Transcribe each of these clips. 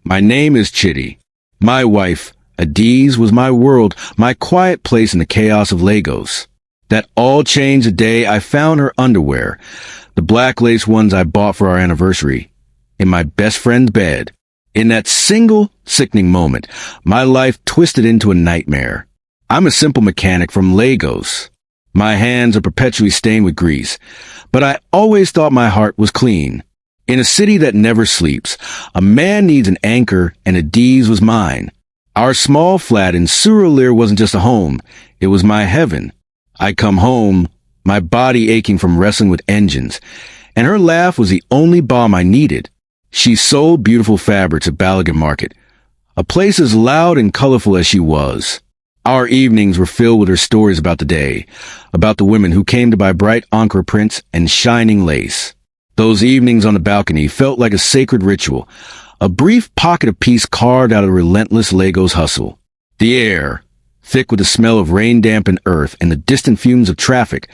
My name is Chidi. My wife, Adiz, was my world, my quiet place in the chaos of Lagos. That all changed the day I found her underwear, the black lace ones I bought for our anniversary, in my best friend's bed. In that single, sickening moment, my life twisted into a nightmare. I'm a simple mechanic from Lagos. My hands are perpetually stained with grease, but I always thought my heart was clean. In a city that never sleeps, a man needs an anchor, and Adiz was mine. Our small flat in Surulere wasn't just a home, it was my heaven. I'd come home, my body aching from wrestling with engines, and her laugh was the only balm I needed. She sold beautiful fabrics at Balogun Market, a place as loud and colorful as she was. Our evenings were filled with her stories about the day, about the women who came to buy bright Ankara prints and shining lace. Those evenings on the balcony felt like a sacred ritual, a brief pocket of peace carved out of the relentless Lagos hustle. The air, thick with the smell of rain-dampened earth and the distant fumes of traffic,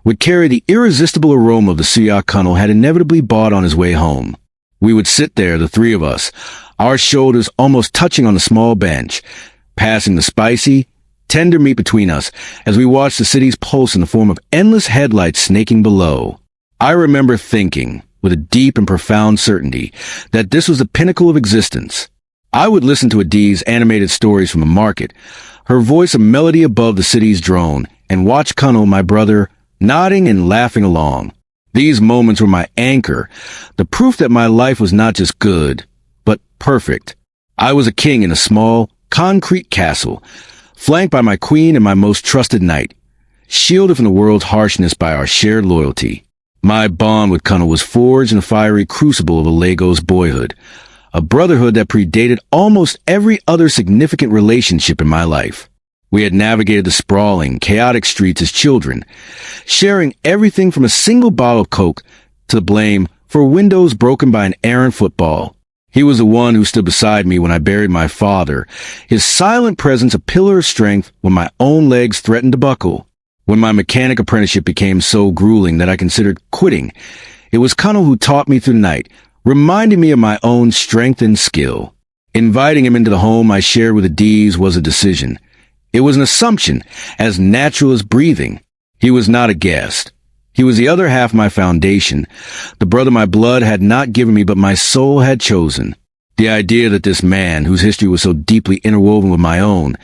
would carry the irresistible aroma of the suya Kunal had inevitably bought on his way home. We would sit there, the three of us, our shoulders almost touching on the small bench, passing the spicy, tender meat between us as we watched the city's pulse in the form of endless headlights snaking below. I remember thinking, with a deep and profound certainty, that this was the pinnacle of existence. I would listen to Adiz's animated stories from the market, her voice a melody above the city's drone, and watch Kunal, my brother, nodding and laughing along. These moments were my anchor, the proof that my life was not just good, but perfect. I was a king in a small, concrete castle, flanked by my queen and my most trusted knight, shielded from the world's harshness by our shared loyalty. My bond with Kunal was forged in the fiery crucible of a Lagos boyhood, a brotherhood that predated almost every other significant relationship in my life. We had navigated the sprawling, chaotic streets as children, sharing everything from a single bottle of Coke to the blame for windows broken by an errant football. He was the one who stood beside me when I buried my father, his silent presence a pillar of strength when my own legs threatened to buckle. When my mechanic apprenticeship became so grueling that I considered quitting, it was Kunal who taught me through the night, reminding me of my own strength and skill. Inviting him into the home I shared with Adiz was a decision. It was an assumption, as natural as breathing. He was not a guest. He was the other half of my foundation, the brother my blood had not given me but my soul had chosen. The idea that this man, whose history was so deeply interwoven with my own,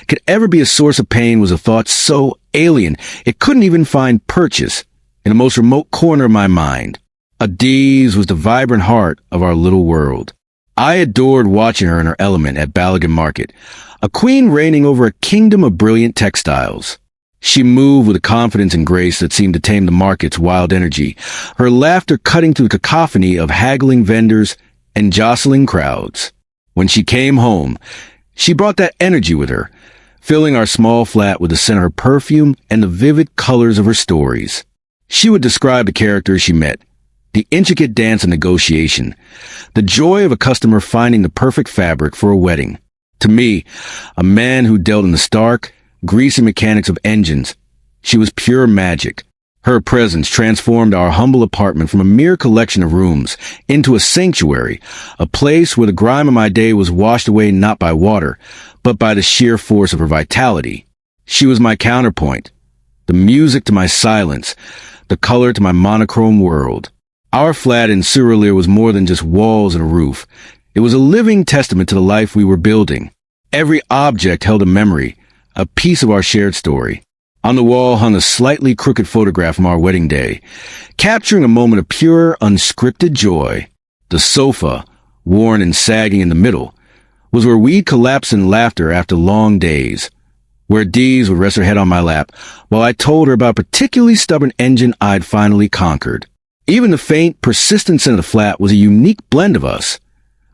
could ever be a source of pain was a thought so alien it couldn't even find purchase in the most remote corner of my mind. Adiz was the vibrant heart of our little world. I adored watching her in her element at Balogun Market, a queen reigning over a kingdom of brilliant textiles. She moved with a confidence and grace that seemed to tame the market's wild energy, her laughter cutting through the cacophony of haggling vendors and jostling crowds. When she came home, she brought that energy with her, filling our small flat with the scent of her perfume and the vivid colors of her stories. She would describe the characters she met, the intricate dance of negotiation, the joy of a customer finding the perfect fabric for a wedding. To me, a man who dealt in the stark, greasy mechanics of engines, she was pure magic. Her presence transformed our humble apartment from a mere collection of rooms into a sanctuary, a place where the grime of my day was washed away not by water, but by the sheer force of her vitality. She was my counterpoint, the music to my silence, the color to my monochrome world. Our flat in Surulere was more than just walls and a roof. It was a living testament to the life we were building. Every object held a memory, a piece of our shared story. On the wall hung a slightly crooked photograph from our wedding day, capturing a moment of pure, unscripted joy. The sofa, worn and sagging in the middle, was where we'd collapse in laughter after long days, where Deez would rest her head on my lap while I told her about a particularly stubborn engine I'd finally conquered. Even the faint, persistent scent of the flat was a unique blend of us.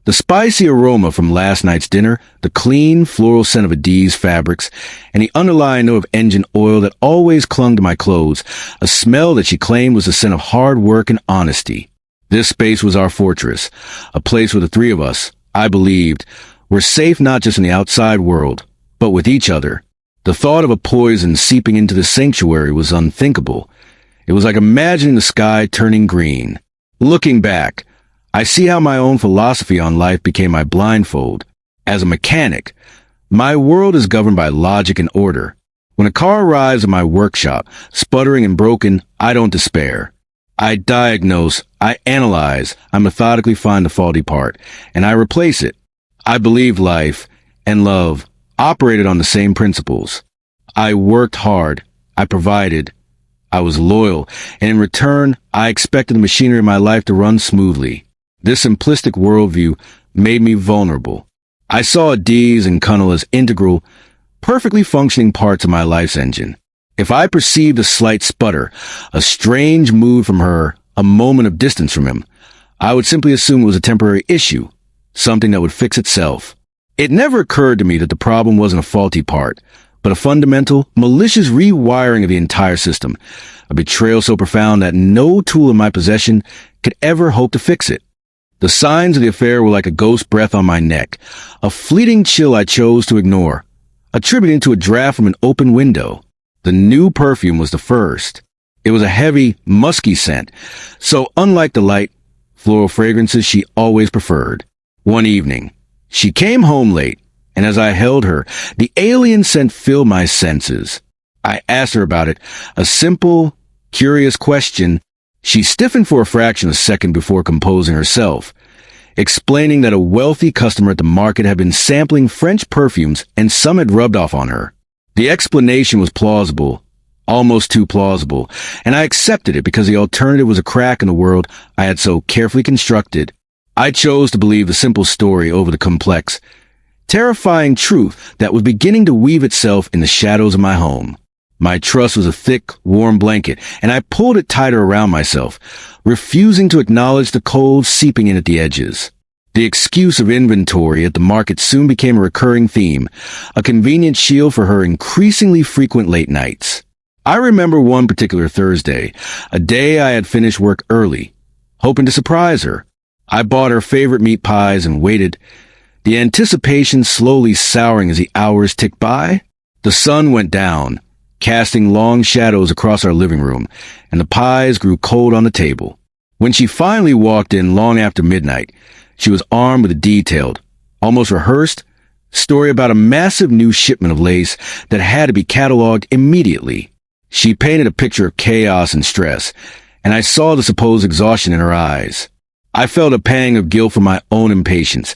The spicy aroma from last night's dinner, the clean, floral scent of Adiz fabrics, and the underlying note of engine oil that always clung to my clothes, a smell that she claimed was the scent of hard work and honesty. This space was our fortress, a place where the three of us, I believed, were safe not just in the outside world, but with each other. The thought of a poison seeping into the sanctuary was unthinkable. It was like imagining the sky turning green. Looking back, I see how my own philosophy on life became my blindfold. As a mechanic, my world is governed by logic and order. When a car arrives at my workshop, sputtering and broken, I don't despair. I diagnose, I analyze, I methodically find the faulty part, and I replace it. I believe life and love operated on the same principles. I worked hard, I provided, I was loyal, and in return, I expected the machinery of my life to run smoothly. This simplistic worldview made me vulnerable. I saw Dees and Cunnel as integral, perfectly functioning parts of my life's engine. If I perceived a slight sputter, a strange mood from her, a moment of distance from him, I would simply assume it was a temporary issue, something that would fix itself. It never occurred to me that the problem wasn't a faulty part, but a fundamental, malicious rewiring of the entire system, a betrayal so profound that no tool in my possession could ever hope to fix it. The signs of the affair were like a ghost breath on my neck, a fleeting chill I chose to ignore, attributing to a draft from an open window. The new perfume was the first. It was a heavy, musky scent, so unlike the light, floral fragrances she always preferred. One evening, she came home late, and as I held her, the alien scent filled my senses. I asked her about it, a simple, curious question. She stiffened for a fraction of a second before composing herself, explaining that a wealthy customer at the market had been sampling French perfumes and some had rubbed off on her. The explanation was plausible, almost too plausible, and I accepted it because the alternative was a crack in the world I had so carefully constructed. I chose to believe the simple story over the complex, terrifying truth that was beginning to weave itself in the shadows of my home. My trust was a thick, warm blanket, and I pulled it tighter around myself, refusing to acknowledge the cold seeping in at the edges. The excuse of inventory at the market soon became a recurring theme, a convenient shield for her increasingly frequent late nights. I remember one particular Thursday, a day I had finished work early, hoping to surprise her. I bought her favorite meat pies and waited, the anticipation slowly souring as the hours ticked by. The sun went down, casting long shadows across our living room, and the pies grew cold on the table. When she finally walked in long after midnight, she was armed with a detailed, almost rehearsed, story about a massive new shipment of lace that had to be cataloged immediately. She painted a picture of chaos and stress, and I saw the supposed exhaustion in her eyes. I felt a pang of guilt for my own impatience,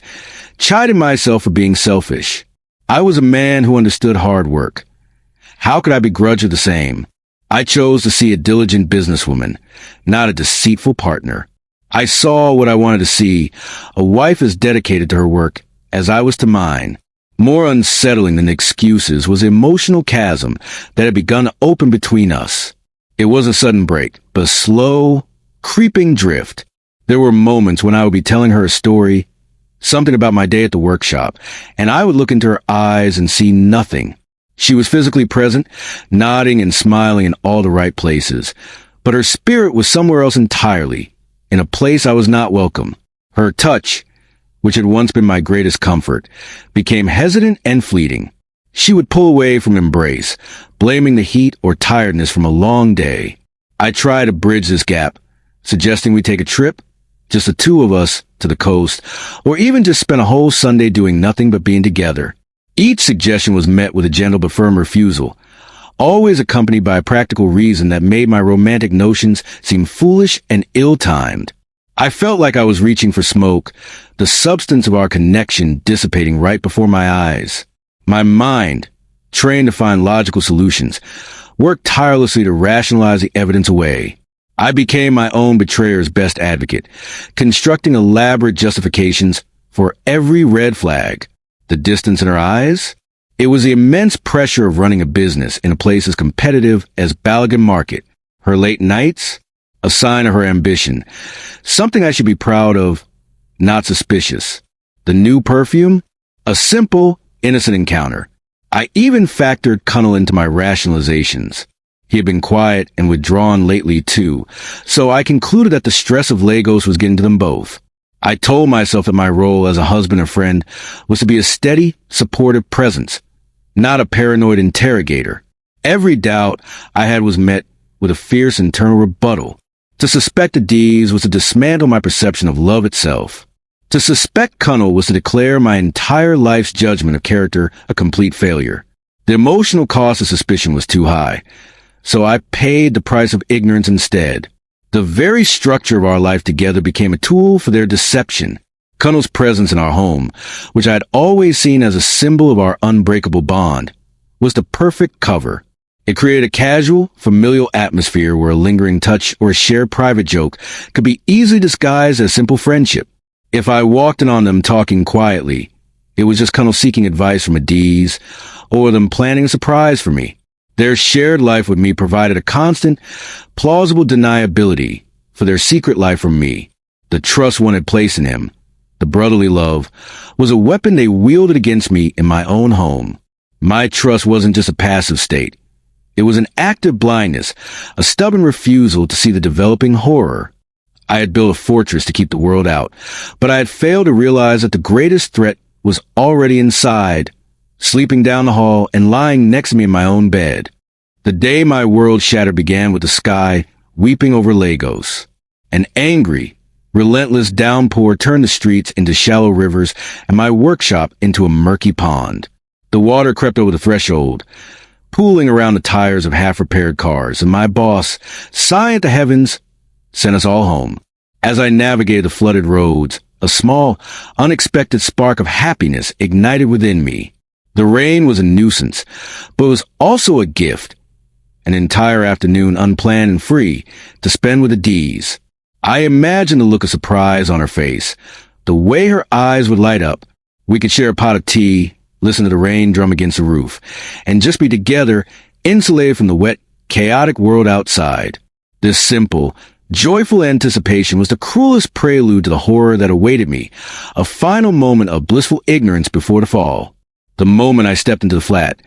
chiding myself for being selfish. I was a man who understood hard work. How could I begrudge her the same? I chose to see a diligent businesswoman, not a deceitful partner. I saw what I wanted to see, a wife as dedicated to her work as I was to mine. More unsettling than excuses was the emotional chasm that had begun to open between us. It was a sudden break, but a slow, creeping drift. There were moments when I would be telling her a story, something about my day at the workshop, and I would look into her eyes and see nothing. She was physically present, nodding and smiling in all the right places, but her spirit was somewhere else entirely, in a place I was not welcome. Her touch, which had once been my greatest comfort, became hesitant and fleeting. She would pull away from embrace, blaming the heat or tiredness from a long day. I tried to bridge this gap, suggesting we take a trip, just the two of us, to the coast, or even just spend a whole Sunday doing nothing but being together. Each suggestion was met with a gentle but firm refusal, always accompanied by a practical reason that made my romantic notions seem foolish and ill-timed. I felt like I was reaching for smoke, the substance of our connection dissipating right before my eyes. My mind, trained to find logical solutions, worked tirelessly to rationalize the evidence away. I became my own betrayer's best advocate, constructing elaborate justifications for every red flag. The distance in her eyes? It was the immense pressure of running a business in a place as competitive as Balagan Market. Her late nights? A sign of her ambition. Something I should be proud of, not suspicious. The new perfume? A simple, innocent encounter. I even factored Cunnel into my rationalizations. He had been quiet and withdrawn lately too, so I concluded that the stress of Lagos was getting to them both. I told myself that my role as a husband and friend was to be a steady, supportive presence, not a paranoid interrogator. Every doubt I had was met with a fierce internal rebuttal. To suspect Adiz was to dismantle my perception of love itself. To suspect Cunnel was to declare my entire life's judgment of character a complete failure. The emotional cost of suspicion was too high, so I paid the price of ignorance instead. The very structure of our life together became a tool for their deception. Cunnel's presence in our home, which I had always seen as a symbol of our unbreakable bond, was the perfect cover. It created a casual, familial atmosphere where a lingering touch or a shared private joke could be easily disguised as simple friendship. If I walked in on them talking quietly, it was just Cunnel seeking advice from Adiz, or them planning a surprise for me. Their shared life with me provided a constant, plausible deniability for their secret life from me. The trust one had placed in him, the brotherly love, was a weapon they wielded against me in my own home. My trust wasn't just a passive state. It was an active blindness, a stubborn refusal to see the developing horror. I had built a fortress to keep the world out, but I had failed to realize that the greatest threat was already inside, sleeping down the hall and lying next to me in my own bed. The day my world shattered began with the sky weeping over Lagos. An angry, relentless downpour turned the streets into shallow rivers and my workshop into a murky pond. The water crept over the threshold, pooling around the tires of half-repaired cars, and my boss, sighing at the heavens, sent us all home. As I navigated the flooded roads, a small, unexpected spark of happiness ignited within me. The rain was a nuisance, but it was also a gift. An entire afternoon unplanned and free to spend with Adiz. I imagined the look of surprise on her face, the way her eyes would light up. We could share a pot of tea, listen to the rain drum against the roof, and just be together, insulated from the wet, chaotic world outside. This simple, joyful anticipation was the cruelest prelude to the horror that awaited me, a final moment of blissful ignorance before the fall. The moment I stepped into the flat,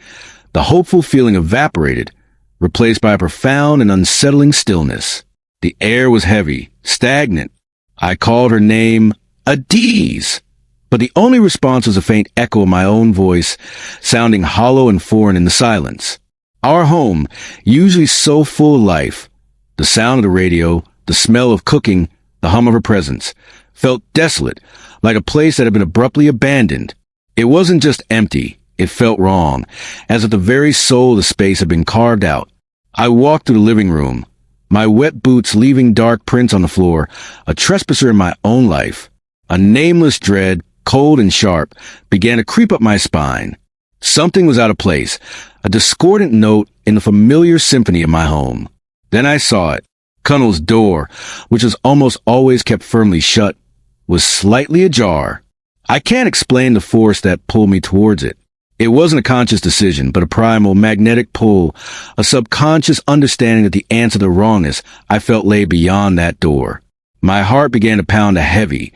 the hopeful feeling evaporated, replaced by a profound and unsettling stillness. The air was heavy, stagnant. I called her name, Adiz, but the only response was a faint echo of my own voice, sounding hollow and foreign in the silence. Our home, usually so full of life, the sound of the radio, the smell of cooking, the hum of her presence, felt desolate, like a place that had been abruptly abandoned. It wasn't just empty, it felt wrong, as if the very soul of the space had been carved out. I walked through the living room, my wet boots leaving dark prints on the floor, a trespasser in my own life. A nameless dread, cold and sharp, began to creep up my spine. Something was out of place, a discordant note in the familiar symphony of my home. Then I saw it. Cunnel's door, which was almost always kept firmly shut, was slightly ajar. I can't explain the force that pulled me towards it. It wasn't a conscious decision, but a primal, magnetic pull, a subconscious understanding that the answer to the wrongness I felt lay beyond that door. My heart began to pound a heavy,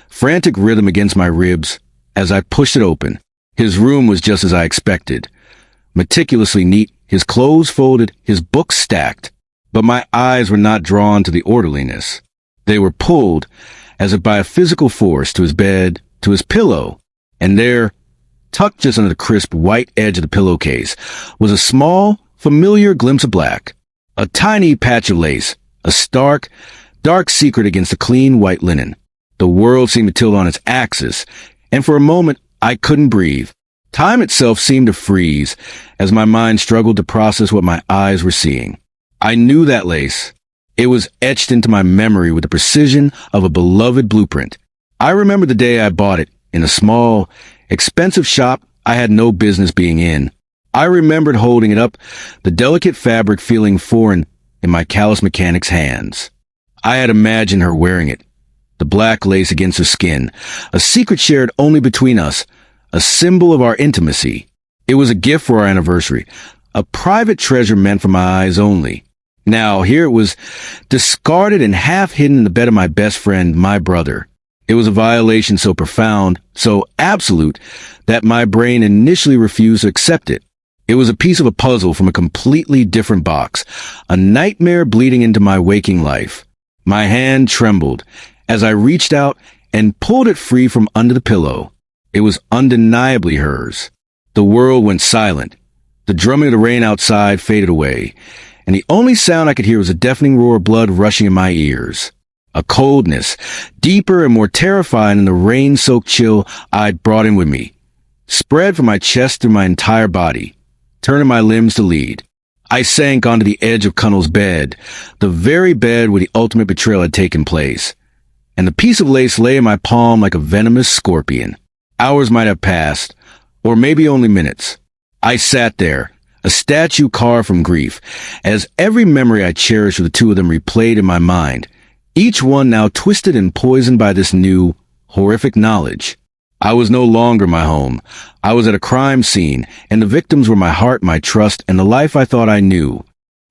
frantic rhythm against my ribs as I pushed it open. His room was just as I expected. Meticulously neat, his clothes folded, his books stacked. But my eyes were not drawn to the orderliness. They were pulled, as if by a physical force, to his bed, to his pillow, and there, tucked just under the crisp white edge of the pillowcase, was a small, familiar glimpse of black. A tiny patch of lace, a stark, dark secret against the clean white linen. The world seemed to tilt on its axis, and for a moment I couldn't breathe. Time itself seemed to freeze as my mind struggled to process what my eyes were seeing. I knew that lace. It was etched into my memory with the precision of a beloved blueprint. I remember the day I bought it in a small, expensive shop I had no business being in. I remembered holding it up, the delicate fabric feeling foreign in my callous mechanic's hands. I had imagined her wearing it, the black lace against her skin, a secret shared only between us, a symbol of our intimacy. It was a gift for our anniversary, a private treasure meant for my eyes only. Now, here it was, discarded and half hidden in the bed of my best friend, my brother. It was a violation so profound, so absolute, that my brain initially refused to accept it. It was a piece of a puzzle from a completely different box, a nightmare bleeding into my waking life. My hand trembled as I reached out and pulled it free from under the pillow. It was undeniably hers. The world went silent. The drumming of the rain outside faded away, and the only sound I could hear was a deafening roar of blood rushing in my ears. A coldness, deeper and more terrifying than the rain-soaked chill I'd brought in with me, spread from my chest through my entire body, turning my limbs to lead. I sank onto the edge of Cunnell's bed, the very bed where the ultimate betrayal had taken place, and the piece of lace lay in my palm like a venomous scorpion. Hours might have passed, or maybe only minutes. I sat there, a statue carved from grief, as every memory I cherished of the two of them replayed in my mind, each one now twisted and poisoned by this new, horrific knowledge. I was no longer my home. I was at a crime scene, and the victims were my heart, my trust, and the life I thought I knew.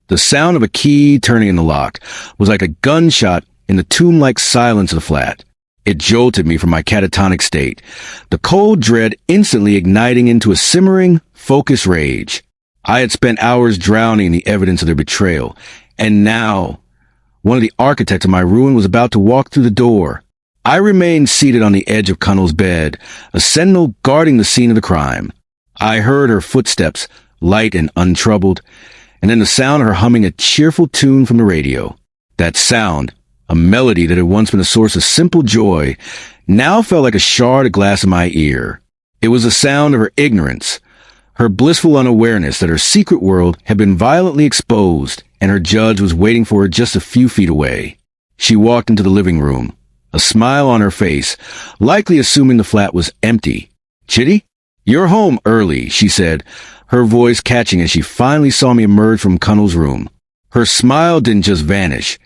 The sound of a key turning in the lock was like a gunshot in the tomb-like silence of the flat. It jolted me from my catatonic state, the cold dread instantly igniting into a simmering, focused rage. I had spent hours drowning in the evidence of their betrayal, and now one of the architects of my ruin was about to walk through the door. I remained seated on the edge of Cunnell's bed, a sentinel guarding the scene of the crime. I heard her footsteps, light and untroubled, and then the sound of her humming a cheerful tune from the radio. That sound, a melody that had once been a source of simple joy, now felt like a shard of glass in my ear. It was the sound of her ignorance, her blissful unawareness that her secret world had been violently exposed, and her judge was waiting for her just a few feet away. She walked into the living room, a smile on her face, likely assuming the flat was empty. "Chidi, you're home early," she said, her voice catching as she finally saw me emerge from Cunnell's room. Her smile didn't just vanish.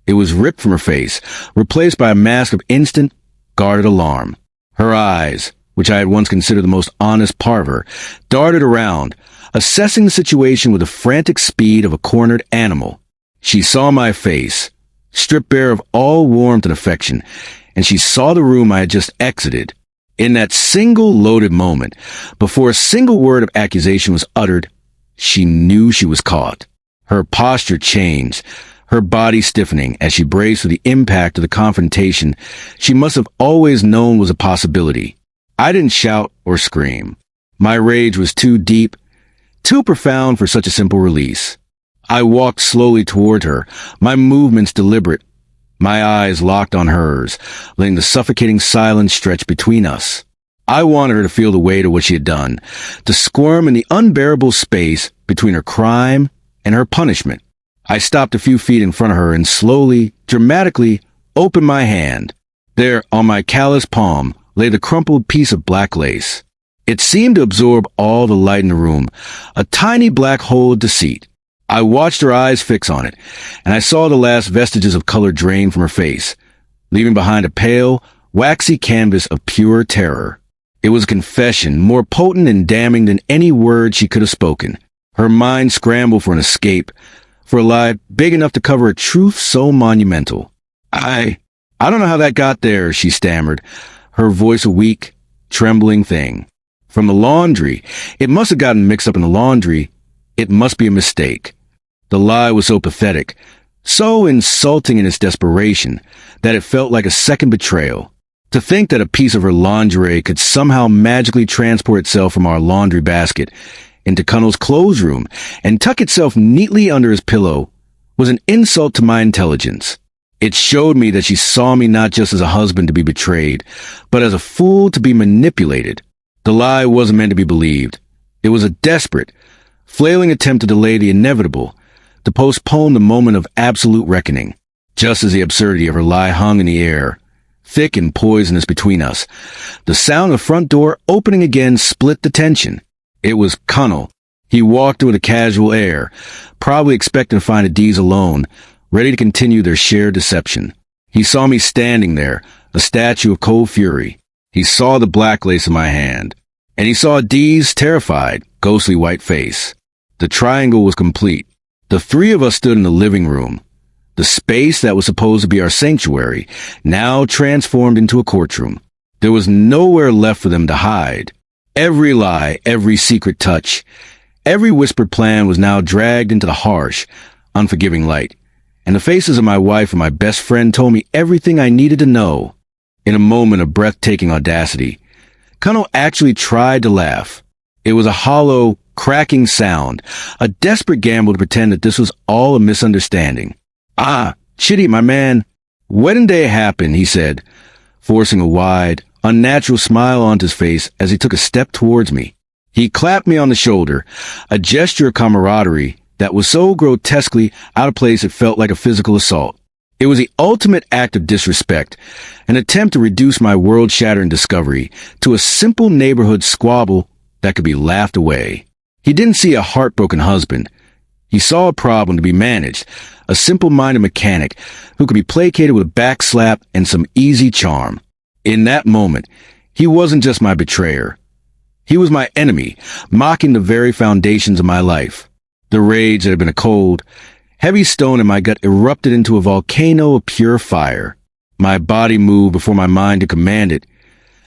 It was ripped from her face, replaced by a mask of instant, guarded alarm. Her eyes, which I had once considered the most honest part of her, darted around, assessing the situation with the frantic speed of a cornered animal. She saw my face, stripped bare of all warmth and affection, and she saw the room I had just exited. In that single loaded moment, before a single word of accusation was uttered, she knew she was caught. Her posture changed, her body stiffening as she braced for the impact of the confrontation she must have always known was a possibility. I didn't shout or scream. My rage was too deep, too profound for such a simple release. I walked slowly toward her, my movements deliberate, my eyes locked on hers, letting the suffocating silence stretch between us. I wanted her to feel the weight of what she had done, to squirm in the unbearable space between her crime and her punishment. I stopped a few feet in front of her and slowly, dramatically, opened my hand. There, on my calloused palm, lay the crumpled piece of black lace. It seemed to absorb all the light in the room, a tiny black hole of deceit. I watched her eyes fix on it, and I saw the last vestiges of color drain from her face, leaving behind a pale, waxy canvas of pure terror. It was a confession more potent and damning than any word she could have spoken. Her mind scrambled for an escape, for a lie big enough to cover a truth so monumental. I don't know how that got there," she stammered, her voice a weak, trembling thing. "From the laundry. It must have gotten mixed up in the laundry. It must be a mistake." The lie was so pathetic, so insulting in its desperation, that it felt like a second betrayal. To think that a piece of her lingerie could somehow magically transport itself from our laundry basket into Cunnell's clothes room and tuck itself neatly under his pillow was an insult to my intelligence. It showed me that she saw me not just as a husband to be betrayed, but as a fool to be manipulated. The lie wasn't meant to be believed. It was a desperate, flailing attempt to delay the inevitable, to postpone the moment of absolute reckoning. Just as the absurdity of her lie hung in the air, thick and poisonous between us, the sound of the front door opening again split the tension. It was Cunnell. He walked with a casual air, probably expecting to find Adiz alone, ready to continue their shared deception. He saw me standing there, a statue of cold fury. He saw the black lace in my hand, and he saw Adiz' terrified, ghostly white face. The triangle was complete. The three of us stood in the living room, the space that was supposed to be our sanctuary, now transformed into a courtroom. There was nowhere left for them to hide. Every lie, every secret touch, every whispered plan was now dragged into the harsh, unforgiving light, and the faces of my wife and my best friend told me everything I needed to know. In a moment of breathtaking audacity, Cunnell actually tried to laugh. It was a hollow, cracking sound, a desperate gamble to pretend that this was all a misunderstanding. "Ah, Chidi, my man. Wedding day happened," he said, forcing a wide, unnatural smile onto his face as he took a step towards me. He clapped me on the shoulder, a gesture of camaraderie that was so grotesquely out of place it felt like a physical assault. It was the ultimate act of disrespect, an attempt to reduce my world-shattering discovery to a simple neighborhood squabble that could be laughed away. He didn't see a heartbroken husband. He saw a problem to be managed, a simple-minded mechanic who could be placated with a backslap and some easy charm. In that moment, he wasn't just my betrayer. He was my enemy, mocking the very foundations of my life. The rage that had been a cold, heavy stone in my gut erupted into a volcano of pure fire. My body moved before my mind could command it,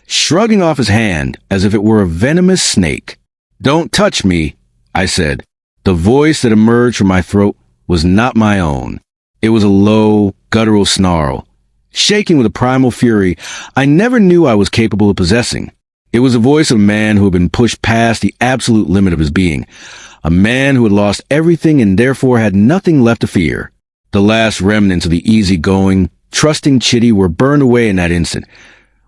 shrugging off his hand as if it were a venomous snake. "Don't touch me," I said. The voice that emerged from my throat was not my own. It was a low, guttural snarl, shaking with a primal fury I never knew I was capable of possessing. It was the voice of a man who had been pushed past the absolute limit of his being, a man who had lost everything and therefore had nothing left to fear. The last remnants of the easygoing, trusting Chidi were burned away in that instant,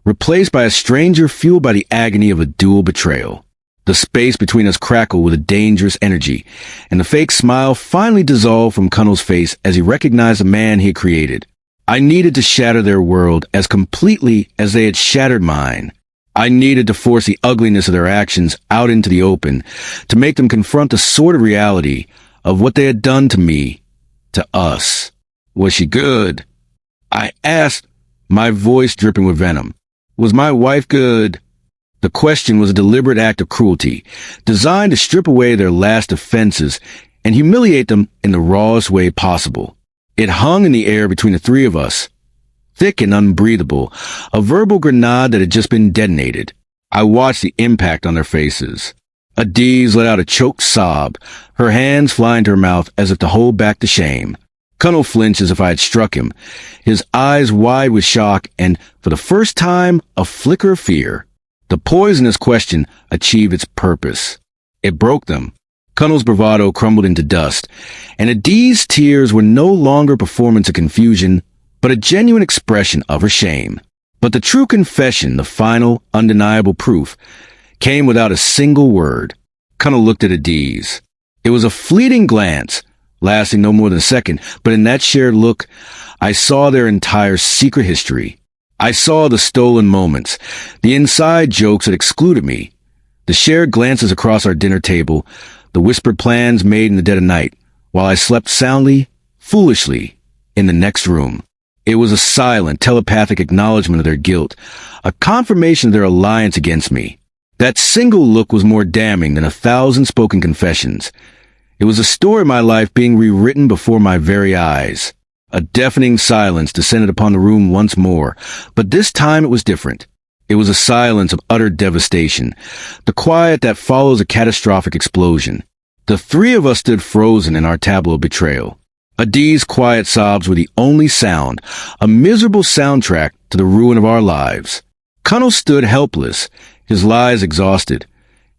replaced by a stranger fueled by the agony of a dual betrayal. The space between us crackled with a dangerous energy, and the fake smile finally dissolved from Cunnell's face as he recognized the man he had created. I needed to shatter their world as completely as they had shattered mine. I needed to force the ugliness of their actions out into the open, to make them confront the sordid reality of what they had done to me, to us. "Was she good?" I asked, my voice dripping with venom. "Was my wife good?" The question was a deliberate act of cruelty, designed to strip away their last defenses and humiliate them in the rawest way possible. It hung in the air between the three of us, thick and unbreathable, a verbal grenade that had just been detonated. I watched the impact on their faces. Adiz let out a choked sob, her hands flying to her mouth as if to hold back the shame. Cunnell flinched as if I had struck him, his eyes wide with shock and, for the first time, a flicker of fear. The poisonous question achieved its purpose. It broke them. Cunnell's bravado crumbled into dust, and Adiz's tears were no longer a performance of confusion, but a genuine expression of her shame. But the true confession, the final, undeniable proof, came without a single word. Cunnell looked at Adiz. It was a fleeting glance, lasting no more than a second, but in that shared look, I saw their entire secret history. I saw the stolen moments, the inside jokes that excluded me, the shared glances across our dinner table, the whispered plans made in the dead of night, while I slept soundly, foolishly, in the next room. It was a silent, telepathic acknowledgement of their guilt, a confirmation of their alliance against me. That single look was more damning than 1,000 spoken confessions. It was a story of my life being rewritten before my very eyes. A deafening silence descended upon the room once more, but this time it was different. It was a silence of utter devastation, the quiet that follows a catastrophic explosion. The three of us stood frozen in our tableau of betrayal. Adiz's quiet sobs were the only sound, a miserable soundtrack to the ruin of our lives. Cunnell stood helpless, his lies exhausted,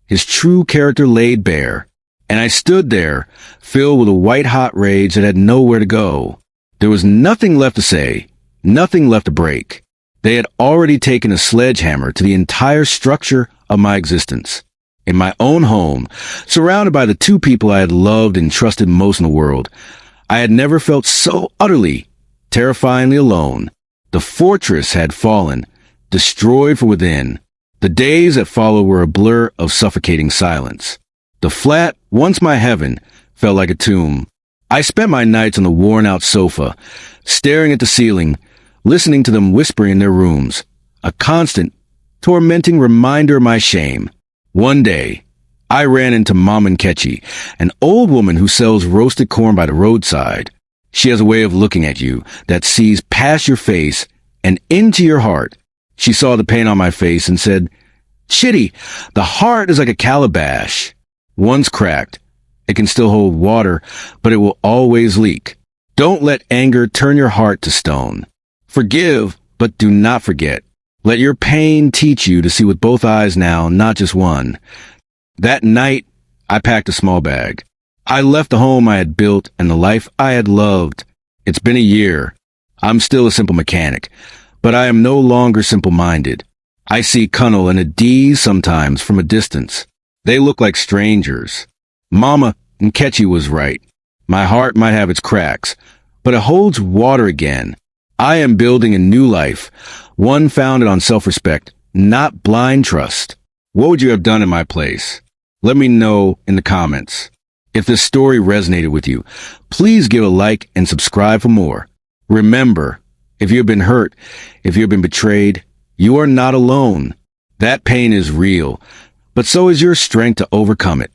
his true character laid bare, and I stood there, filled with a white-hot rage that had nowhere to go. There was nothing left to say, nothing left to break. They had already taken a sledgehammer to the entire structure of my existence. In my own home, surrounded by the two people I had loved and trusted most in the world, I had never felt so utterly, terrifyingly alone. The fortress had fallen, destroyed from within. The days that followed were a blur of suffocating silence. The flat, once my heaven, felt like a tomb. I spent my nights on the worn-out sofa, staring at the ceiling, listening to them whispering in their rooms, a constant, tormenting reminder of my shame. One day, I ran into Mom Nkechi, an old woman who sells roasted corn by the roadside. She has a way of looking at you that sees past your face and into your heart. She saw the pain on my face and said, "Chidi, the heart is like a calabash. Once cracked, it can still hold water, but it will always leak. Don't let anger turn your heart to stone. Forgive, but do not forget. Let your pain teach you to see with both eyes now, not just one." That night, I packed a small bag. I left the home I had built and the life I had loved. It's been a year. I'm still a simple mechanic, but I am no longer simple-minded. I see Cunnel and Adiz sometimes from a distance. They look like strangers. Mama Nkechi was right. My heart might have its cracks, but it holds water again. I am building a new life, one founded on self-respect, not blind trust. What would you have done in my place? Let me know in the comments. If this story resonated with you, please give a like and subscribe for more. Remember, if you have been hurt, if you have been betrayed, you are not alone. That pain is real, but so is your strength to overcome it.